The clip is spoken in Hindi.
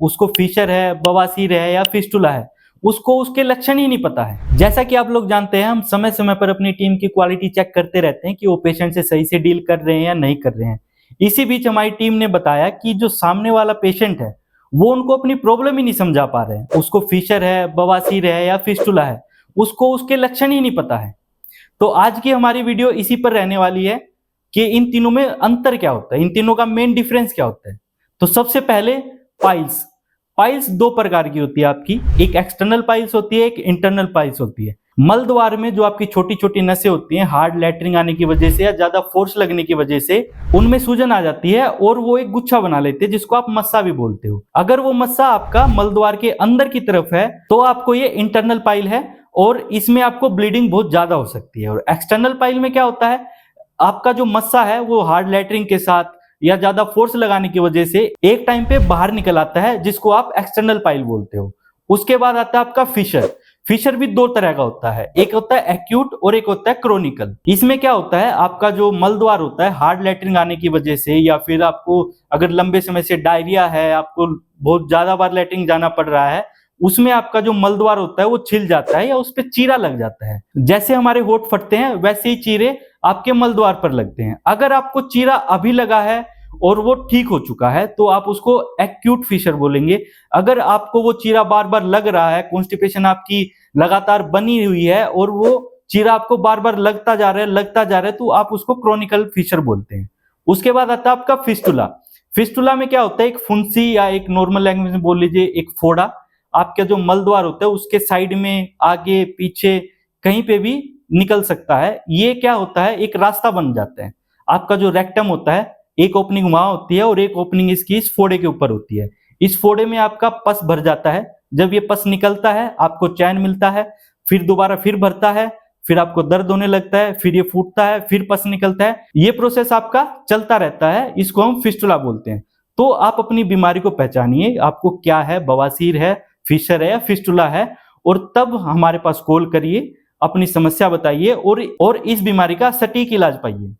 उसको फिशर है, बवासीर है या फिस्टुला है, उसको उसके लक्षण ही नहीं पता है। जैसा कि आप लोग जानते हैं, हम समय समय पर अपनी टीम की क्वालिटी चेक करते रहते हैं कि वो पेशेंट से सही से डील कर रहे हैं या नहीं कर रहे हैं। इसी बीच हमारी टीम ने बताया कि जो सामने वाला पेशेंट है वो उनको अपनी प्रॉब्लम ही नहीं समझा पा रहे हैं। उसको फिशर है, बवासीर है या फिस्टुला है, उसको उसके लक्षण ही नहीं पता है। तो आज की हमारी वीडियो इसी पर रहने वाली है कि इन तीनों में अंतर क्या होता है, इन तीनों का मेन डिफरेंस क्या होता है। तो सबसे पहले पाइल्स। पाइल्स दो प्रकार की होती है आपकी, एक एक्सटर्नल पाइल्स होती है, एक इंटरनल पाइल्स होती है। मल द्वार में जो आपकी छोटी छोटी नसें होती हैं, हार्ड लैटरिंग आने की वजह से या ज्यादा फोर्स लगने की वजह से उनमें सूजन आ जाती है और वो एक गुच्छा बना लेते हैं, जिसको आप मस्सा भी बोलते हो। अगर वो मस्सा आपका मल द्वार के अंदर की तरफ है तो आपको ये इंटरनल पाइल है और इसमें आपको ब्लीडिंग बहुत ज्यादा हो सकती है। और एक्सटर्नल पाइल में क्या होता है, आपका जो मस्सा है वो हार्ड लैटरिंग के साथ या ज्यादा फोर्स लगाने की वजह से एक टाइम पे बाहर निकल आता है, जिसको आप एक्सटर्नल पाइल बोलते हो। उसके बाद आता है आपका फिशर। फिशर भी दो तरह का होता है, एक होता है एक्यूट और एक होता है क्रोनिकल। इसमें क्या होता है, आपका जो मल द्वार होता है हार्ड लैटरिंग आने की वजह से या फिर आपको अगर लंबे समय से डायरिया है, आपको बहुत ज्यादा बार लैटरिंग जाना पड़ रहा है, उसमें आपका जो मल द्वार होता है वो छिल जाता है या उस पर चीरा लग जाता है। जैसे हमारे होंठ फटते हैं वैसे ही चीरे आपके मल द्वार पर लगते हैं। अगर आपको चीरा अभी लगा है और वो ठीक हो चुका है तो आप उसको एक्यूट फिशर बोलेंगे। अगर आपको वो चीरा बार बार लग रहा है, कॉन्स्टिपेशन आपकी लगातार बनी हुई है और वो चीरा आपको बार बार लगता जा रहा है, तो आप उसको क्रोनिकल फिशर बोलते हैं। उसके बाद आता है आपका फिस्टुला। फिस्टुला में क्या होता है, एक फुंसी या एक नॉर्मल लैंग्वेज में बोल लीजिए एक फोड़ा आपके जो मल द्वार होता है उसके साइड में, आगे पीछे कहीं पे भी निकल सकता है। ये क्या होता है, एक रास्ता बन जाता है। आपका जो रेक्टम होता है, एक ओपनिंग वहां होती है और एक ओपनिंग इसकी इस फोड़े के ऊपर होती है। इस फोड़े में आपका पस भर जाता है। जब ये पस निकलता है आपको चैन मिलता है, फिर दोबारा फिर भरता है, फिर आपको दर्द होने लगता है, फिर ये फूटता है, फिर पस निकलता है। ये प्रोसेस आपका चलता रहता है, इसको हम फिस्टुला बोलते हैं। तो आप अपनी बीमारी को पहचानिए, आपको क्या है, बवासीर है, फिशर है या फिस्टुला है, और तब हमारे पास कॉल करिए, अपनी समस्या बताइए और इस बीमारी का सटीक इलाज पाइए।